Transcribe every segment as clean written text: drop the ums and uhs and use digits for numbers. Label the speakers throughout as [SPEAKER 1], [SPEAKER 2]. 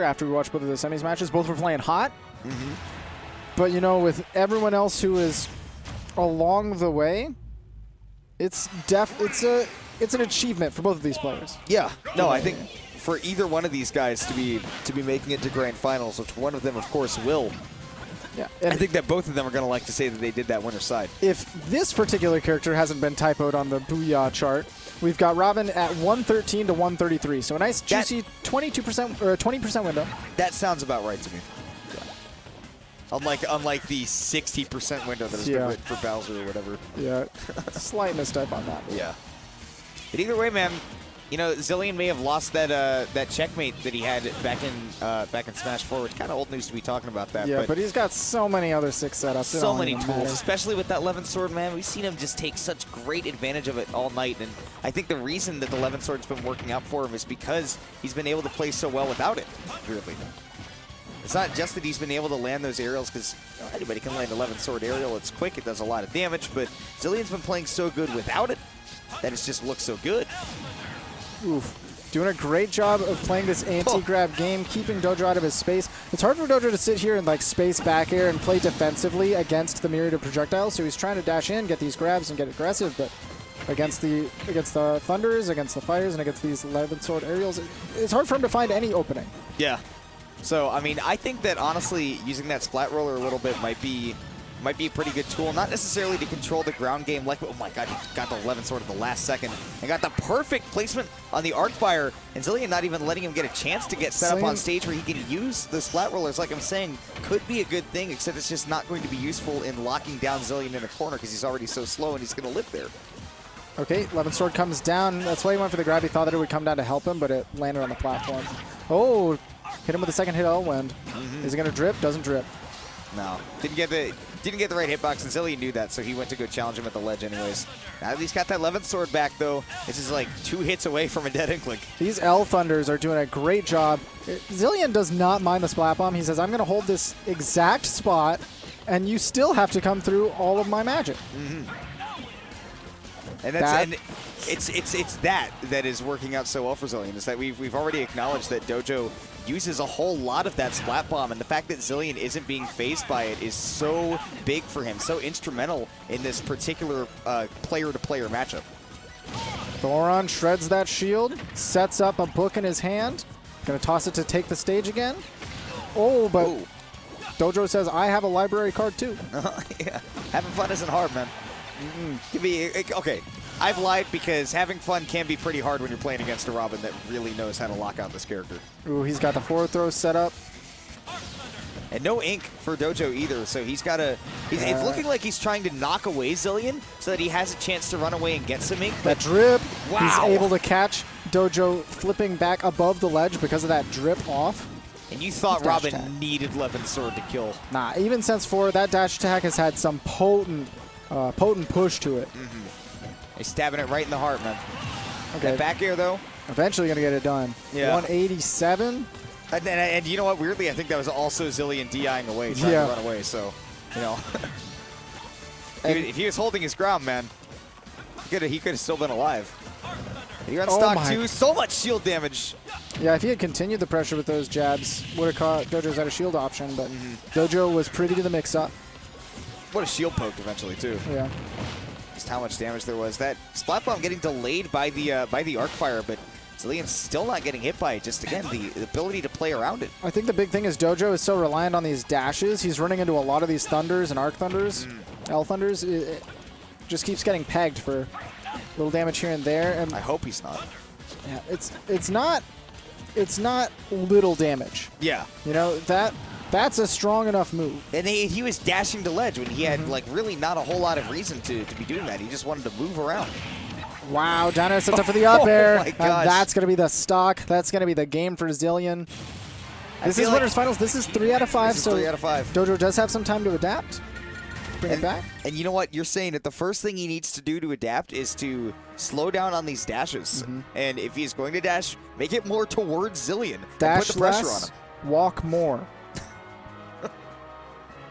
[SPEAKER 1] after we watched both of the semis matches. Both were playing hot. But, you know, with everyone else who is along the way, it's an achievement for both of these players.
[SPEAKER 2] Yeah. No, I think for either one of these guys to be making it to grand finals, which one of them, of course, will.
[SPEAKER 1] Yeah,
[SPEAKER 2] I think that both of them are going to like to say that they did that winner's side.
[SPEAKER 1] If this particular character hasn't been typoed on the Booyah chart, we've got Robin at 113 to 133. So a nice juicy 22% or 20% window.
[SPEAKER 2] That sounds about right to me. Unlike the 60% window that has been written for Bowser or whatever.
[SPEAKER 1] Yeah, slight mistype on that.
[SPEAKER 2] Yeah. But either way, man, you know, Xillion may have lost that checkmate that he had back in Smash 4, which kind of old news to be talking about that.
[SPEAKER 1] Yeah, but he's got so many other 6 setups.
[SPEAKER 2] So many tools, especially with that 11th sword, man. We've seen him just take such great advantage of it all night, and I think the reason that the 11th sword's been working out for him is because he's been able to play so well without it, really. It's not just that he's been able to land those aerials, because anybody can land 11th sword aerial. It's quick, it does a lot of damage, but Xillion's been playing so good without it that it just looks so good.
[SPEAKER 1] Oof. Doing a great job of playing this anti-grab game, keeping Dojo out of his space. It's hard for Dojo to sit here and like space back air and play defensively against the myriad of projectiles, so he's trying to dash in, get these grabs, and get aggressive, but against the Thunders, against the Fires, and against these 11th sword aerials, it's hard for him to find any opening.
[SPEAKER 2] Yeah. So, I mean, I think that, honestly, using that splat roller a little bit might be a pretty good tool. Not necessarily to control the ground game like, oh my god, he got the 11th sword at the last second and got the perfect placement on the arc fire, and Xillion not even letting him get a chance to get set up on stage where he can use the splat rollers, like I'm saying, could be a good thing, except it's just not going to be useful in locking down Xillion in a corner because he's already so slow and he's going to live there.
[SPEAKER 1] Okay, 11th sword comes down. That's why he went for the grab. He thought that it would come down to help him, but it landed on the platform. Oh, hit him with the second hit L-Wind. Is he going to drip? Doesn't drip.
[SPEAKER 2] No. Didn't get the right hitbox, and Xillion knew that, so he went to go challenge him at the ledge anyways. Now that he's got that 11th sword back, though, this is like 2 hits away from a dead Inkling.
[SPEAKER 1] These L-Thunders are doing a great job. Xillion does not mind the Splat Bomb. He says, I'm going to hold this exact spot, and you still have to come through all of my magic.
[SPEAKER 2] And it's that is working out so well for Xillion, is that we've already acknowledged that Dojo uses a whole lot of that splat bomb, and the fact that Xillion isn't being phased by it is so big for him, so instrumental in this particular player-to-player matchup.
[SPEAKER 1] Thoron shreds that shield, sets up a book in his hand, gonna toss it to take the stage again. Oh, but Dojo says, I have a library card too.
[SPEAKER 2] Yeah, having fun isn't hard, man. Okay, I've lied because having fun can be pretty hard when you're playing against a Robin that really knows how to lock out this character.
[SPEAKER 1] Ooh, he's got the forward throw set up.
[SPEAKER 2] And no ink for Dojo either, so he's got to... It's looking like he's trying to knock away Xillion so that he has a chance to run away and get some ink.
[SPEAKER 1] That drip,
[SPEAKER 2] wow.
[SPEAKER 1] He's able to catch Dojo flipping back above the ledge because of that drip off.
[SPEAKER 2] And you thought Robin needed 11th sword to kill.
[SPEAKER 1] Nah, even since 4, that dash attack has had some potent push to it.
[SPEAKER 2] He's stabbing it right in the heart, man.
[SPEAKER 1] Okay.
[SPEAKER 2] That back air, though.
[SPEAKER 1] Eventually going to get it done.
[SPEAKER 2] Yeah.
[SPEAKER 1] 187.
[SPEAKER 2] And you know what? Weirdly, I think that was also Xillion DIing away, trying to run away. So, you know, if he was holding his ground, man, he could have still been alive. You're on stock 2. So much shield damage.
[SPEAKER 1] Yeah, if he had continued the pressure with those jabs, would have caught Dojo's out of shield option, but Dojo was privy to the mix-up.
[SPEAKER 2] What a shield poked eventually, too.
[SPEAKER 1] Yeah.
[SPEAKER 2] Just how much damage there was. That splat bomb getting delayed by the arc fire, but Xillion's still not getting hit by it. Just, again, the ability to play around it.
[SPEAKER 1] I think the big thing is Dojo is so reliant on these dashes. He's running into a lot of these Thunders and Arc Thunders, L-Thunders. It just keeps getting pegged for a little damage here and there. And
[SPEAKER 2] I hope he's not.
[SPEAKER 1] Yeah, it's not little damage.
[SPEAKER 2] Yeah.
[SPEAKER 1] You know, that's a strong enough move.
[SPEAKER 2] And he was dashing to ledge when he had, like, really not a whole lot of reason to be doing that. He just wanted to move around.
[SPEAKER 1] Wow, down air sets up for the up air.
[SPEAKER 2] Oh my gosh.
[SPEAKER 1] And that's going to be the stock. That's going to be the game for Xillion. This is winners finals. This is 3 out of 5.
[SPEAKER 2] This is 3 out of 5.
[SPEAKER 1] Dojo does have some time to adapt. Bring it back.
[SPEAKER 2] And you know what? You're saying that the first thing he needs to do to adapt is to slow down on these dashes. And if he's going to dash, make it more towards Xillion.
[SPEAKER 1] Dash
[SPEAKER 2] and put the pressure
[SPEAKER 1] less,
[SPEAKER 2] on him.
[SPEAKER 1] walk more.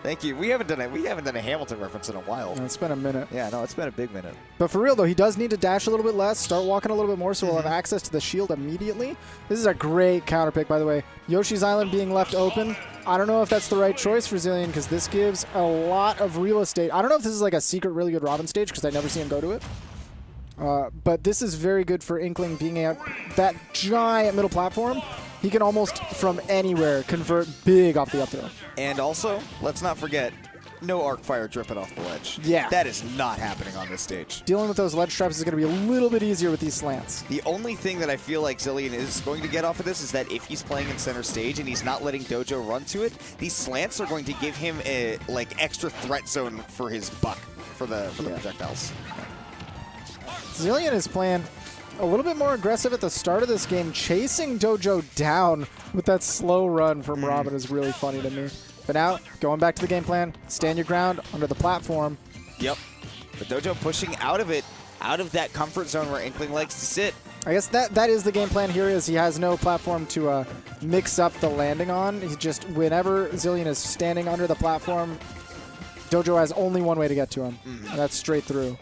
[SPEAKER 2] Thank you. We haven't done a Hamilton reference in a while.
[SPEAKER 1] It's been a minute.
[SPEAKER 2] Yeah, no, it's been a big minute.
[SPEAKER 1] But for real, though, he does need to dash a little bit less, start walking a little bit more, so we'll have access to the shield immediately. This is a great counter pick, by the way. Yoshi's Island being left open. I don't know if that's the right choice for Xillion, because this gives a lot of real estate. I don't know if this is like a secret really good Robin stage, because I never see him go to it. But this is very good for Inkling being at that giant middle platform. He can almost, from anywhere, convert big off the up throw.
[SPEAKER 2] And also, let's not forget, no arc fire dripping off the ledge.
[SPEAKER 1] Yeah.
[SPEAKER 2] That is not happening on this stage.
[SPEAKER 1] Dealing with those ledge traps is going to be a little bit easier with these slants.
[SPEAKER 2] The only thing that I feel like Xillion is going to get off of this is that if he's playing in center stage and he's not letting Dojo run to it, these slants are going to give him a extra threat zone for his buck for the projectiles.
[SPEAKER 1] Xillion is playing a little bit more aggressive at the start of this game. Chasing Dojo down with that slow run from Robin is really funny to me. But now, going back to the game plan, stand your ground under the platform.
[SPEAKER 2] Yep. But Dojo pushing out of it, out of that comfort zone where Inkling likes to sit.
[SPEAKER 1] I guess that is the game plan here, is he has no platform to mix up the landing on. He just, whenever Xillion is standing under the platform, Dojo has only one way to get to him, and that's straight through.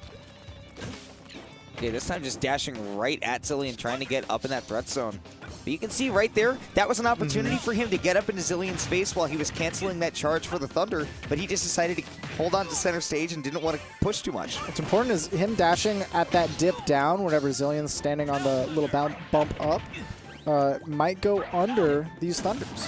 [SPEAKER 2] Okay, this time just dashing right at Xillion, trying to get up in that threat zone. But you can see right there, that was an opportunity for him to get up into Xillion's face while he was canceling that charge for the Thunder, but he just decided to hold on to center stage and didn't want to push too much.
[SPEAKER 1] What's important is him dashing at that dip down whenever Xillion's standing on the little bump up. Might go under these Thunders.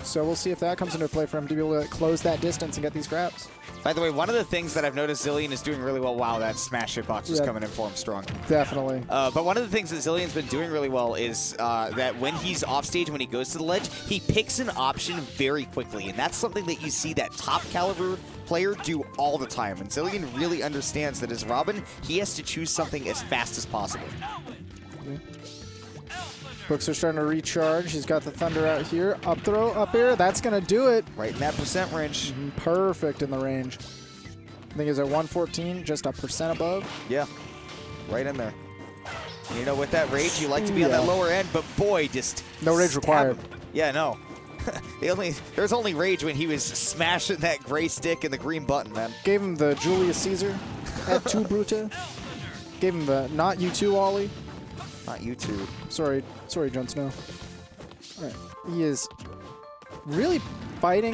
[SPEAKER 1] So we'll see if that comes into play for him to be able to close that distance and get these grabs.
[SPEAKER 2] By the way, one of the things that I've noticed Xillion is doing really well, wow, that smash hitbox was coming in for him strong.
[SPEAKER 1] Definitely.
[SPEAKER 2] But one of the things that Xillion's been doing really well is that when he's off stage, when he goes to the ledge, he picks an option very quickly. And that's something that you see that top caliber player do all the time. And Xillion really understands that as Robin, he has to choose something as fast as possible.
[SPEAKER 1] Books are starting to recharge. He's got the Thunder out here. Up throw, up air. That's going to do it.
[SPEAKER 2] Right in that percent range.
[SPEAKER 1] Perfect in the range. I think it's at 114, just a percent above.
[SPEAKER 2] Yeah, right in there. And you know, with that rage, you like to be on that lower end, but boy, just
[SPEAKER 1] no rage required.
[SPEAKER 2] Yeah, no. There's only rage when he was smashing that gray stick and the green button, man.
[SPEAKER 1] Gave him the Julius Caesar at 2 Brute. Gave him the not U2 Ollie.
[SPEAKER 2] Not YouTube.
[SPEAKER 1] Sorry, Jon Snow. All right. He is really fighting.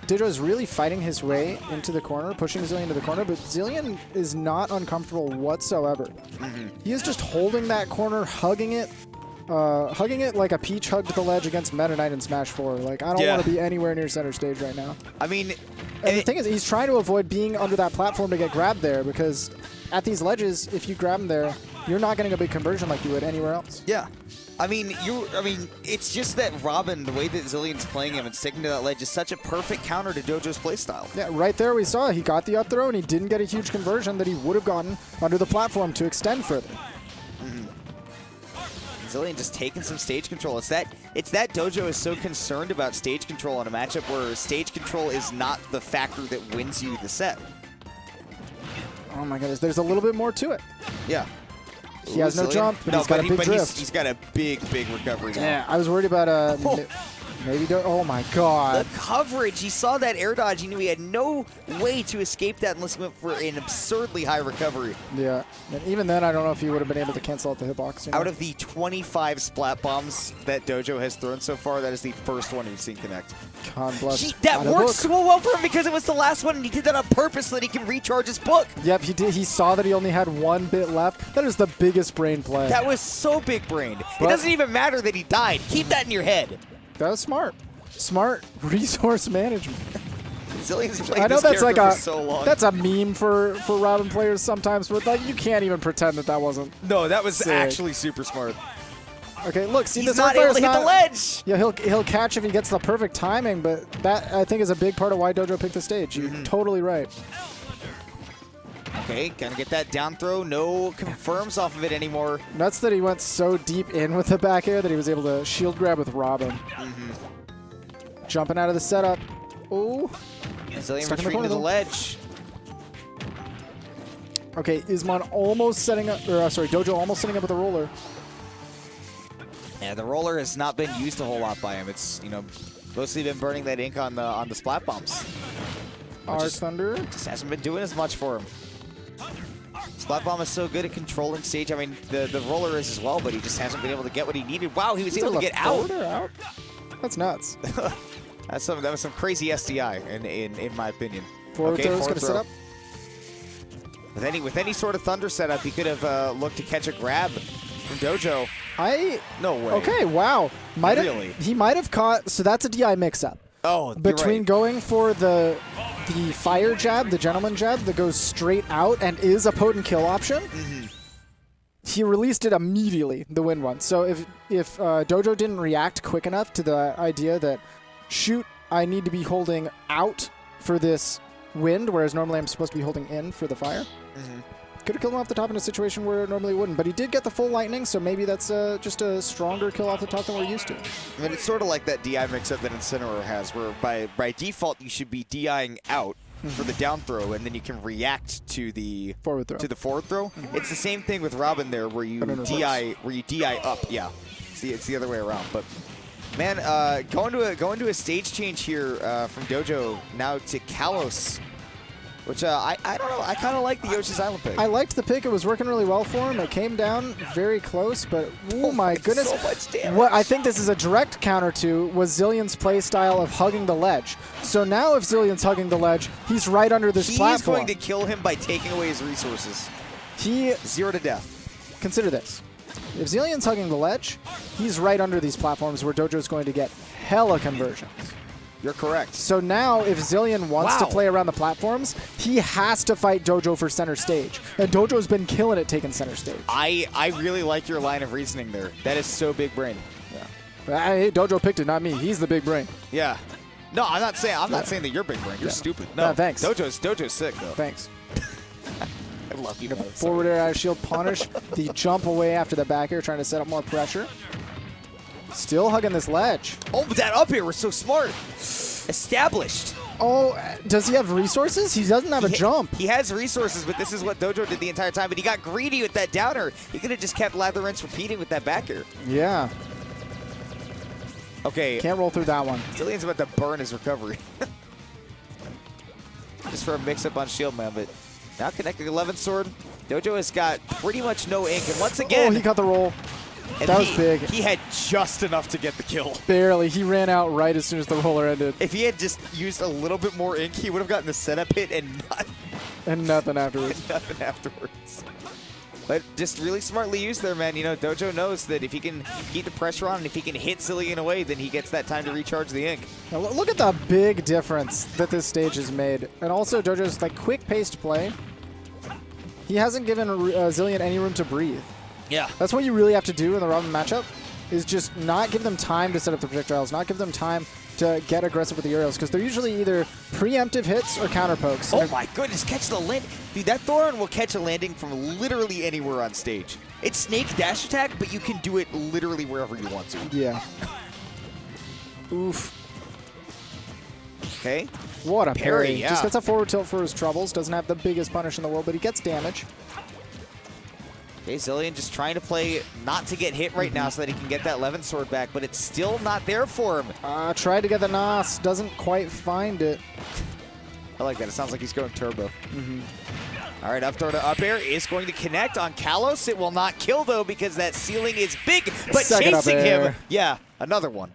[SPEAKER 1] Dojo is really fighting his way into the corner, pushing Xillion to the corner, but Xillion is not uncomfortable whatsoever. He is just holding that corner, hugging it like a Peach hugged the ledge against Meta Knight in Smash 4. Like, I don't want to be anywhere near center stage right now.
[SPEAKER 2] I mean,
[SPEAKER 1] and the thing is, he's trying to avoid being under that platform to get grabbed there, because at these ledges, if you grab him there, you're not getting a big conversion like you would anywhere else.
[SPEAKER 2] Yeah. I mean, it's just that Robin, the way that Xillion's playing him and sticking to that ledge is such a perfect counter to Dojo's playstyle. Yeah,
[SPEAKER 1] right there we saw he got the up throw and he didn't get a huge conversion that he would have gotten under the platform to extend further.
[SPEAKER 2] Xillion just taking some stage control. It's that Dojo is so concerned about stage control in a matchup where stage control is not the factor that wins you the set.
[SPEAKER 1] Oh my goodness, there's a little bit more to it.
[SPEAKER 2] Yeah.
[SPEAKER 1] He has no jump, but he's got a big drift.
[SPEAKER 2] He's got a big recovery now.
[SPEAKER 1] Yeah, I was worried about maybe. Oh my god.
[SPEAKER 2] The coverage. He saw that air dodge. He knew he had no way to escape that unless he went for an absurdly high recovery.
[SPEAKER 1] Yeah, and even then, I don't know if he would have been able to cancel out the hitbox. You know?
[SPEAKER 2] Out of the 25 splat bombs that Dojo has thrown so far, that is the first one we've seen connect.
[SPEAKER 1] God bless.
[SPEAKER 2] That worked so well for him because it was the last one, and he did that on purpose so that he can recharge his book.
[SPEAKER 1] Yep, he did. He saw that he only had 1 bit left. That is the biggest brain play.
[SPEAKER 2] That was so big brained. It doesn't even matter that he died. Keep that in your head.
[SPEAKER 1] That was smart. Smart resource management.
[SPEAKER 2] Xillion's played
[SPEAKER 1] I know
[SPEAKER 2] this
[SPEAKER 1] that's like
[SPEAKER 2] for so long.
[SPEAKER 1] That's a meme for Robin players sometimes, but like you can't even pretend that wasn't.
[SPEAKER 2] No, that was
[SPEAKER 1] sick.
[SPEAKER 2] Actually super smart.
[SPEAKER 1] Okay, look, see,
[SPEAKER 2] he's not able to hit the ledge.
[SPEAKER 1] Yeah, he'll catch if he gets the perfect timing, but that I think is a big part of why Dojo picked the stage. You're totally right.
[SPEAKER 2] Okay, gonna get that down throw. No confirms off of it anymore.
[SPEAKER 1] Nuts that he went so deep in with the back air that he was able to shield grab with Robin. Jumping out of the setup. Ooh.
[SPEAKER 2] Xillion retreating to the ledge.
[SPEAKER 1] Okay, Isman almost setting up, or sorry, Dojo almost setting up with a roller.
[SPEAKER 2] Yeah, the roller has not been used a whole lot by him. It's, you know, mostly been burning that ink on the splat bombs.
[SPEAKER 1] Arc Thunder.
[SPEAKER 2] Just hasn't been doing as much for him. Splat bomb is so good at controlling stage. I mean, the roller is as well, but he just hasn't been able to get what he needed. Wow, he was able to get out.
[SPEAKER 1] That's nuts.
[SPEAKER 2] That was some crazy SDI in my opinion.
[SPEAKER 1] Forward throw is going to set up.
[SPEAKER 2] With any sort of thunder setup, he could have looked to catch a grab from Dojo. No way.
[SPEAKER 1] Okay, wow.
[SPEAKER 2] Really?
[SPEAKER 1] He might have caught. So that's a DI mix-up.
[SPEAKER 2] Oh,
[SPEAKER 1] between
[SPEAKER 2] right.
[SPEAKER 1] going for the fire jab, the gentleman jab that goes straight out and is a potent kill option. He released it immediately, the win one. So if Dojo didn't react quick enough to the idea that, shoot, I need to be holding out for this wind, whereas normally I'm supposed to be holding in for the fire. Could have killed him off the top in a situation where it normally wouldn't, but he did get the full lightning, so maybe that's just a stronger kill off the top than we're used to.
[SPEAKER 2] I mean, it's sort of like that DI mix-up that Incineroar has, where by default you should be DIing out for the down throw, and then you can react to the forward throw. It's the same thing with Robin there, where you DI up. Yeah, see, it's the other way around. But man, going to a stage change here from Dojo now to Kalos. Which, I don't know, I kind of like the Yoshi's Island pick.
[SPEAKER 1] I liked the pick. It was working really well for him. It came down very close, but oh my goodness.
[SPEAKER 2] So much damage.
[SPEAKER 1] What I think this is a direct counter to was Xillion's play style of hugging the ledge. So now if Xillion's hugging the ledge, he's right under this platform.
[SPEAKER 2] He's going to kill him by taking away his resources. 0 to death.
[SPEAKER 1] Consider this. If Xillion's hugging the ledge, he's right under these platforms where Dojo's going to get hella conversions.
[SPEAKER 2] You're correct.
[SPEAKER 1] So now, if Xillion wants to play around the platforms, he has to fight Dojo for center stage. And Dojo's been killing it taking center stage.
[SPEAKER 2] I really like your line of reasoning there. That is so big brain.
[SPEAKER 1] Yeah. Dojo picked it, not me. He's the big brain.
[SPEAKER 2] Yeah. No, I'm not saying that you're big brain. You're stupid.
[SPEAKER 1] No, thanks.
[SPEAKER 2] Dojo's sick though.
[SPEAKER 1] Thanks.
[SPEAKER 2] I love you.
[SPEAKER 1] Forward air out of shield punish. The jump away after the back air, trying to set up more pressure. Still hugging this ledge.
[SPEAKER 2] Oh, but that up air was so smart. Established.
[SPEAKER 1] Oh, does he have resources? He doesn't have a jump.
[SPEAKER 2] He has resources, but this is what Dojo did the entire time. But he got greedy with that downer. He could have just kept lather rinse repeating with that back air.
[SPEAKER 1] Yeah.
[SPEAKER 2] Okay.
[SPEAKER 1] Can't roll through that one.
[SPEAKER 2] Xillion's about to burn his recovery. Just for a mix-up on Shield Man, but now connecting 11th Sword. Dojo has got pretty much no ink. And once again...
[SPEAKER 1] Oh, he got the roll. That was big.
[SPEAKER 2] He had just enough to get the kill.
[SPEAKER 1] Barely. He ran out right as soon as the roller ended.
[SPEAKER 2] If he had just used a little bit more ink, he would have gotten the setup hit and
[SPEAKER 1] nothing afterwards.
[SPEAKER 2] But just really smartly used there, man. You know, Dojo knows that if he can keep the pressure on and if he can hit Xillion away, then he gets that time to recharge the ink.
[SPEAKER 1] Now look at the big difference that this stage has made. And also Dojo's like quick-paced play. He hasn't given Xillion any room to breathe.
[SPEAKER 2] Yeah.
[SPEAKER 1] That's what you really have to do in the Robin matchup, is just not give them time to set up the projectiles, not give them time to get aggressive with the aerials, because they're usually either preemptive hits or counter pokes.
[SPEAKER 2] Oh my goodness, catch the land. Dude, that Thoron will catch a landing from literally anywhere on stage. It's snake dash attack, but you can do it literally wherever you want to.
[SPEAKER 1] Yeah. Oof.
[SPEAKER 2] Okay.
[SPEAKER 1] What a parry.
[SPEAKER 2] Yeah.
[SPEAKER 1] Just gets a forward tilt for his troubles. Doesn't have the biggest punish in the world, but he gets damage.
[SPEAKER 2] Okay, Xillion just trying to play not to get hit right now so that he can get that 11th sword back, but it's still not there for him.
[SPEAKER 1] Tried to get the Nos. Doesn't quite find it.
[SPEAKER 2] I like that. It sounds like he's going turbo. All right, up throw to up air is going to connect on Kalos. It will not kill, though, because that ceiling is big, but
[SPEAKER 1] Second
[SPEAKER 2] chasing
[SPEAKER 1] up
[SPEAKER 2] him.
[SPEAKER 1] air.
[SPEAKER 2] Yeah, another one.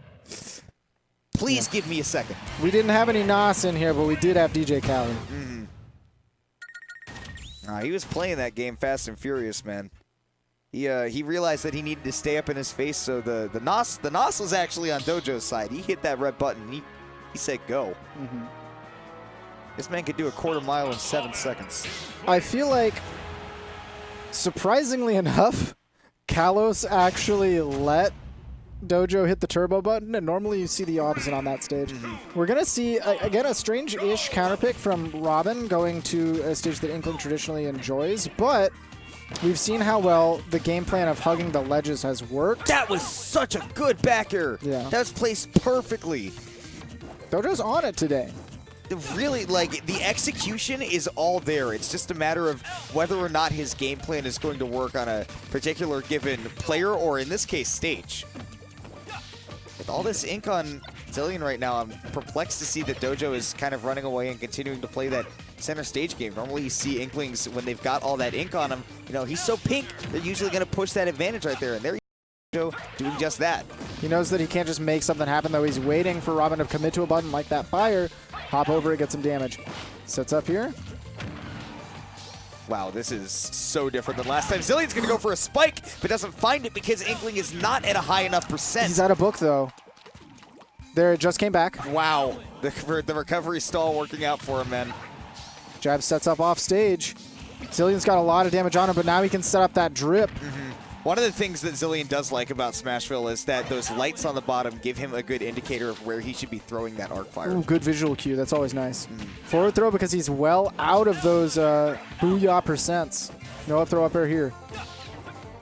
[SPEAKER 2] Please give me a second.
[SPEAKER 1] We didn't have any Nos in here, but we did have DJ Khaled.
[SPEAKER 2] He was playing that game fast and furious, man. He realized that he needed to stay up in his face, so the Nos was actually on Dojo's side. He hit that red button. He said go. This man could do a quarter mile in 7 seconds.
[SPEAKER 1] I feel like, surprisingly enough, Kalos actually let Dojo hit the turbo button, and normally you see the opposite on that stage. We're going to see, again, a strange-ish counterpick from Robin going to a stage that Inkling traditionally enjoys, but we've seen how well the game plan of hugging the ledges has worked.
[SPEAKER 2] That was such a good back air.
[SPEAKER 1] Yeah.
[SPEAKER 2] That was placed perfectly.
[SPEAKER 1] Dojo's on it today.
[SPEAKER 2] Really, like, the execution is all there. It's just a matter of whether or not his game plan is going to work on a particular given player, or in this case, stage. all this ink on Xillion right now, I'm perplexed to see that Dojo is kind of running away and continuing to play that center stage game. Normally you see Inklings, when they've got all that ink on him, you know, he's so pink, they're usually going to push that advantage right there, and there Dojo doing just that.
[SPEAKER 1] He knows that he can't just make something happen, though. He's waiting for Robin to commit to a button like that fire, hop over it, get some damage. Sets up here.
[SPEAKER 2] Wow, this is so different than last time. Xillion's going to go for a spike, but doesn't find it because Inkling is not at a high enough percent.
[SPEAKER 1] He's out of book, though. There, it just came back.
[SPEAKER 2] Wow, the recovery stall working out for him, man.
[SPEAKER 1] Jab sets up off stage. Xillion's got a lot of damage on him, but now he can set up that drip.
[SPEAKER 2] One of the things that Xillion does like about Smashville is that those lights on the bottom give him a good indicator of where he should be throwing that arc fire.
[SPEAKER 1] Ooh, good visual cue. That's always nice. Forward throw because he's well out of those booyah percents. No up throw up air here.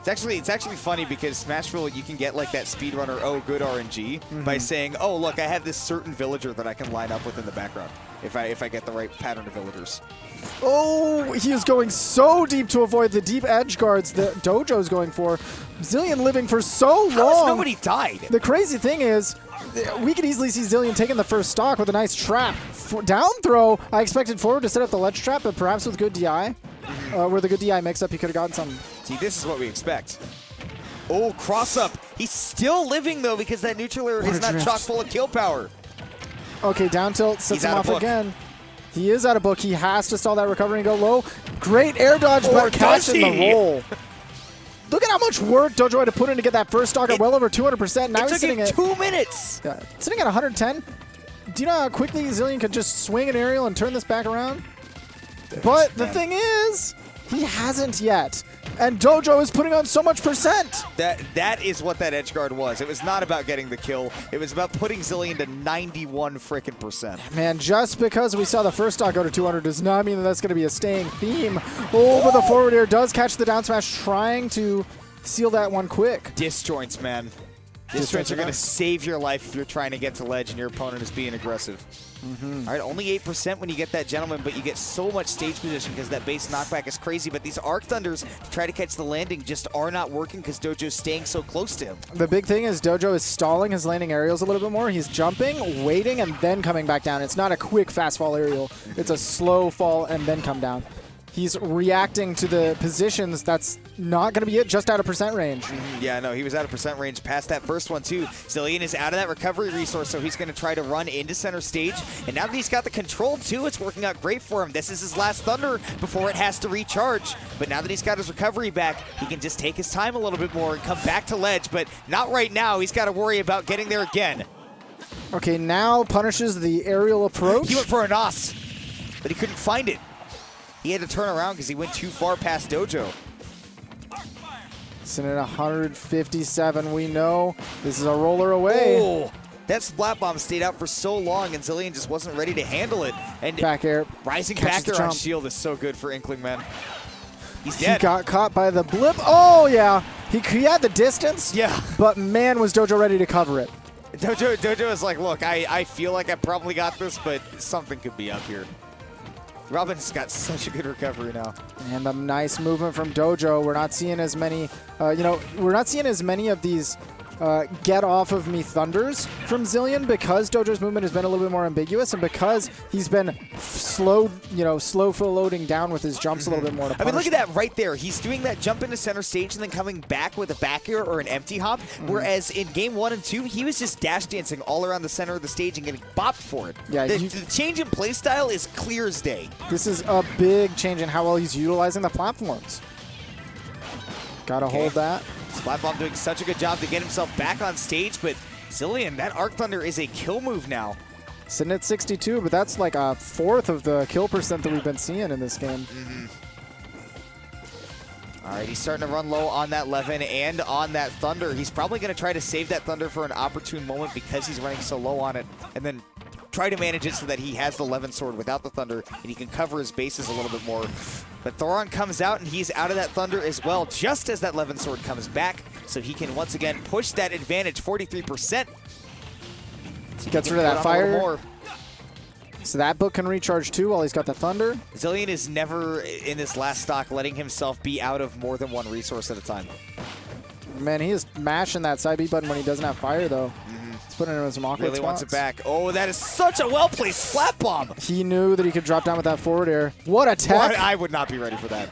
[SPEAKER 2] It's actually funny because Smashville, you can get like that speedrunner, oh, good RNG by saying, oh, look, I have this certain villager that I can line up with in the background if I get the right pattern of villagers.
[SPEAKER 1] Oh, he is going so deep to avoid the deep edge guards that Dojo's going for. Xillion living for so long.
[SPEAKER 2] How has nobody died?
[SPEAKER 1] The crazy thing is, we could easily see Xillion taking the first stock with a nice trap. Down throw, I expected forward to set up the ledge trap, but perhaps with good DI, where the good DI mix-up, he could have gotten some.
[SPEAKER 2] See, this is what we expect. Oh, cross up. He's still living, though, because that neutral is not chock full of kill power.
[SPEAKER 1] Okay, down tilt, sets him off
[SPEAKER 2] book
[SPEAKER 1] again. He is out of book. He has to stall that recovery and go low. Great air dodge, but catching the roll. Look at how much work Dojo had to put in to get that first stock at well over 200%. Now he's sitting at
[SPEAKER 2] 2 minutes.
[SPEAKER 1] Yeah, sitting at 110. Do you know how quickly Xillion could just swing an aerial and turn this back around? But the thing is, he hasn't yet. And Dojo is putting on so much percent.
[SPEAKER 2] That is what that edge guard was. It was not about getting the kill. It was about putting Xillion to 91 frickin' percent.
[SPEAKER 1] Man, just because we saw the first stock go to 200 does not mean that that's going to be a staying theme. Oh, but the forward air does catch the down smash, trying to seal that one quick.
[SPEAKER 2] Disjoints, man. Disjoints are going to save your life if you're trying to get to ledge and your opponent is being aggressive. All right, only 8% when you get that gentleman, but you get so much stage position because that base knockback is crazy. But these Arc Thunders to try to catch the landing just are not working because Dojo's staying so close to him.
[SPEAKER 1] The big thing is Dojo is stalling his landing aerials a little bit more. He's jumping, waiting, and then coming back down. It's not a quick fast fall aerial. It's a slow fall and then come down. He's reacting to the positions. That's not going to be it, just out of percent range.
[SPEAKER 2] Yeah, no, he was out of percent range past that first one, too. Xillion is out of that recovery resource, so he's going to try to run into center stage. And now that he's got the control, too, it's working out great for him. This is his last Thunder before it has to recharge. But now that he's got his recovery back, he can just take his time a little bit more and come back to ledge. But not right now. He's got to worry about getting there again.
[SPEAKER 1] Okay, now punishes the aerial approach.
[SPEAKER 2] He went for a NOS, but he couldn't find it. He had to turn around because he went too far past Dojo.
[SPEAKER 1] Sitting at 157, we know this is a roller away.
[SPEAKER 2] Oh, that splat bomb stayed out for so long, and Xillion just wasn't ready to handle it. And
[SPEAKER 1] back air,
[SPEAKER 2] rising back air on shield is so good for Inkling, man. He's dead.
[SPEAKER 1] He got caught by the blip. Oh, yeah. He had the distance.
[SPEAKER 2] Yeah.
[SPEAKER 1] But, man, was Dojo ready to cover it.
[SPEAKER 2] Dojo is like, look, I feel like I probably got this, but something could be up here. Robin's got such a good recovery now.
[SPEAKER 1] And a nice movement from Dojo. We're not seeing as many, we're not seeing as many of these get off of me thunders from Xillion because Dojo's movement has been a little bit more ambiguous and because he's been slow full loading down with his jumps a little bit more.
[SPEAKER 2] I mean, look at that right there. He's doing that jump into center stage and then coming back with a back air or an empty hop, whereas in game 1 and 2, he was just dash dancing all around the center of the stage and getting bopped for it.
[SPEAKER 1] Yeah,
[SPEAKER 2] the change in play style is clear as day.
[SPEAKER 1] This is a big change in how well he's utilizing the platforms. Gotta hold that.
[SPEAKER 2] Splat Bomb doing such a good job to get himself back on stage, but Xillion, that Arc Thunder is a kill move now.
[SPEAKER 1] Sitting at 62, but that's like a fourth of the kill percent that we've been seeing in this game.
[SPEAKER 2] All right, he's starting to run low on that Levin and on that Thunder. He's probably going to try to save that Thunder for an opportune moment because he's running so low on it, and then try to manage it so that he has the Levin sword without the Thunder, and he can cover his bases a little bit more. But Thoron comes out, and he's out of that Thunder as well, just as that Levin sword comes back, so he can once again push that advantage, 43%. So
[SPEAKER 1] gets rid of that fire. So that book can recharge too while he's got the Thunder.
[SPEAKER 2] Xillion is never, in this last stock, letting himself be out of more than one resource at a time.
[SPEAKER 1] Man, he is mashing that side B button when he doesn't have fire, though. putting him in some awkward
[SPEAKER 2] Really wants
[SPEAKER 1] spots.
[SPEAKER 2] it back. Oh, that is such a well-placed flat bomb.
[SPEAKER 1] He knew that he could drop down with that forward air. What a tech!
[SPEAKER 2] What? I would not be ready for that.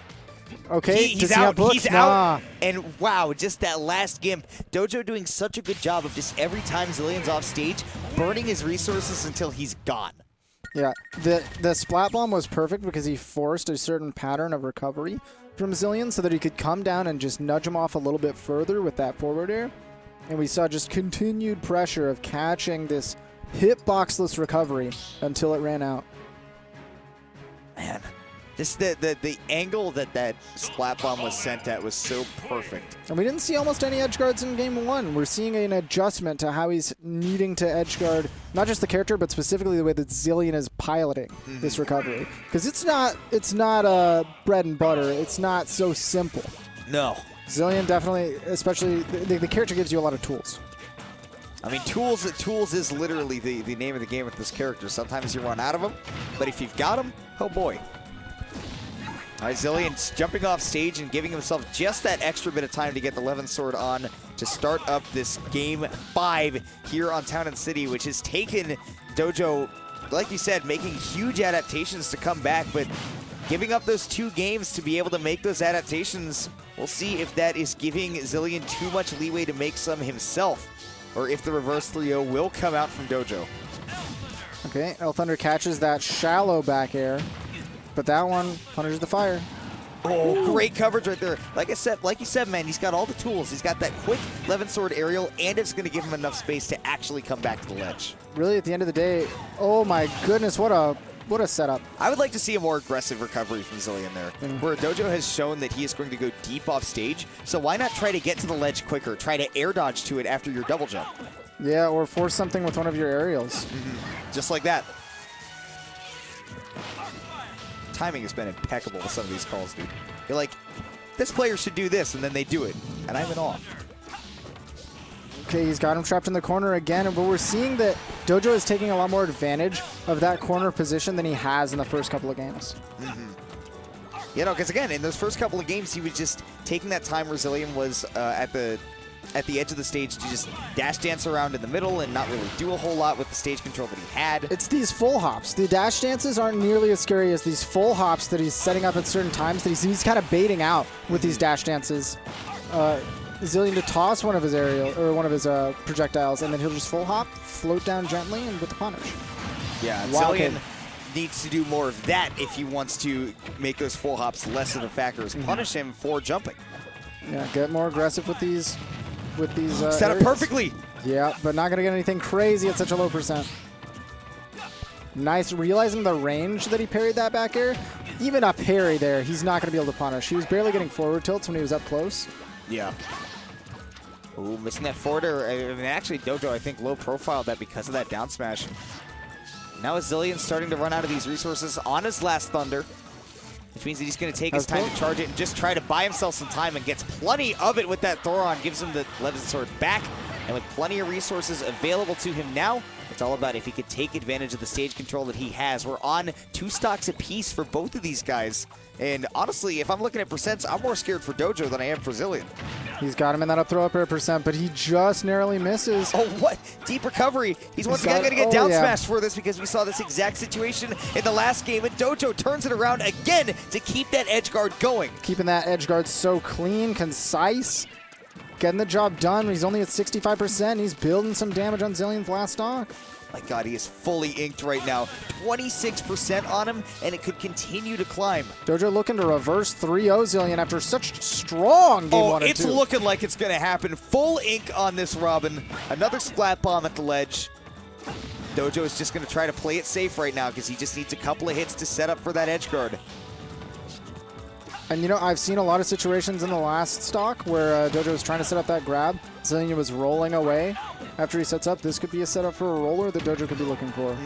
[SPEAKER 1] Okay,
[SPEAKER 2] He's out. He's out. And wow, just that last gimp. Dojo doing such a good job of just every time Xillion's off stage, burning his resources until he's gone.
[SPEAKER 1] Yeah, the splat bomb was perfect because he forced a certain pattern of recovery from Xillion so that he could come down and just nudge him off a little bit further with that forward air. And we saw just continued pressure of catching this hitboxless recovery until it ran out.
[SPEAKER 2] Man, just the angle that splat bomb was sent at was so perfect.
[SPEAKER 1] And we didn't see almost any edge guards in game one. We're seeing an adjustment to how he's needing to edge guard, not just the character, but specifically the way that Xillion is piloting this recovery. Because it's not bread and butter. It's not so simple.
[SPEAKER 2] No.
[SPEAKER 1] Xillion definitely, especially, the character gives you a lot of tools.
[SPEAKER 2] I mean, tools is literally the name of the game with this character. Sometimes you run out of them, but if you've got them, oh boy. All right, Xillion's jumping off stage and giving himself just that extra bit of time to get the 11th sword on to start up this game 5 here on Town and City, which has taken Dojo, like you said, making huge adaptations to come back, but giving up those 2 games to be able to make those adaptations, we'll see if that is giving Xillion too much leeway to make some himself, or if the reverse 3-0 will come out from Dojo.
[SPEAKER 1] Okay, El Thunder catches that shallow back air, but that one punishes the fire.
[SPEAKER 2] Oh, great coverage right there. Like you said, man, he's got all the tools. He's got that quick 11th sword aerial, and it's going to give him enough space to actually come back to the ledge.
[SPEAKER 1] Really, at the end of the day, oh my goodness, what a setup.
[SPEAKER 2] I would like to see a more aggressive recovery from Xillion there, where Dojo has shown that he is going to go deep off stage, so why not try to get to the ledge quicker, try to air dodge to it after your double jump?
[SPEAKER 1] Yeah, or force something with one of your aerials.
[SPEAKER 2] Just like that. Timing has been impeccable with some of these calls, dude. You're like, this player should do this, and then they do it, and I'm in awe.
[SPEAKER 1] Okay, he's got him trapped in the corner again, but we're seeing that Dojo is taking a lot more advantage of that corner position than he has in the first couple of games.
[SPEAKER 2] You know, because again, in those first couple of games, he was just taking that time where Xillion was at the edge of the stage to just dash dance around in the middle and not really do a whole lot with the stage control that he had.
[SPEAKER 1] It's these full hops. The dash dances aren't nearly as scary as these full hops that he's setting up at certain times that he's kind of baiting out with these dash dances. Xillion to toss one of his projectiles, and then he'll just full hop, float down gently, and with the punish.
[SPEAKER 2] Yeah, Xillion needs to do more of that if he wants to make those full hops less of a factor. Is punish him for jumping.
[SPEAKER 1] Yeah, get more aggressive with these.
[SPEAKER 2] Set up perfectly.
[SPEAKER 1] Yeah, but not gonna get anything crazy at such a low percent. Nice, realizing the range that he parried that back air. Even a parry there, he's not gonna be able to punish. He was barely getting forward tilts when he was up close.
[SPEAKER 2] Yeah. Ooh, missing that forward air. I mean, actually, Dojo, I think, low profiled that because of that down smash. Now Xillion's starting to run out of these resources on his last Thunder, which means that he's going to take his time to charge it and just try to buy himself some time, and gets plenty of it with that Thoron, gives him the 11th sword back, and with plenty of resources available to him now, it's all about if he could take advantage of the stage control that he has. We're on 2 stocks apiece for both of these guys, and honestly, if I'm looking at percents, I'm more scared for Dojo than I am for Xillion.
[SPEAKER 1] He's got him in that up throw up air percent, but he just narrowly misses.
[SPEAKER 2] Oh, what? Deep recovery. He's once again going to get down smashed for this, because we saw this exact situation in the last game, and Dojo turns it around again to keep that edge guard going.
[SPEAKER 1] Keeping that edge guard so clean, concise, getting the job done. He's only at 65%. He's building some damage on Xillion's last stock.
[SPEAKER 2] My God, he is fully inked right now. 26% on him, and it could continue to climb.
[SPEAKER 1] Dojo looking to reverse 3-0 Xillion after such strong game 1 and 2.
[SPEAKER 2] It's looking like it's going to happen. Full ink on this Robin. Another splat bomb at the ledge. Dojo is just going to try to play it safe right now because he just needs a couple of hits to set up for that edge guard.
[SPEAKER 1] And, you know, I've seen a lot of situations in the last stock where Dojo was trying to set up that grab. Xillion was rolling away after he sets up. This could be a setup for a roller that Dojo could be looking for.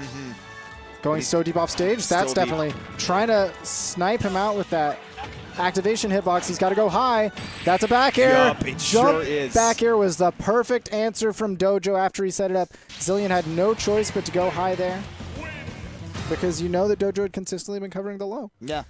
[SPEAKER 1] Going so deep off stage, that's definitely trying to snipe him out with that activation hitbox. He's got to go high. That's a back air.
[SPEAKER 2] It sure is.
[SPEAKER 1] Back air was the perfect answer from Dojo after he set it up. Xillion had no choice but to go high there, because you know that Dojo had consistently been covering the low.
[SPEAKER 2] Yeah,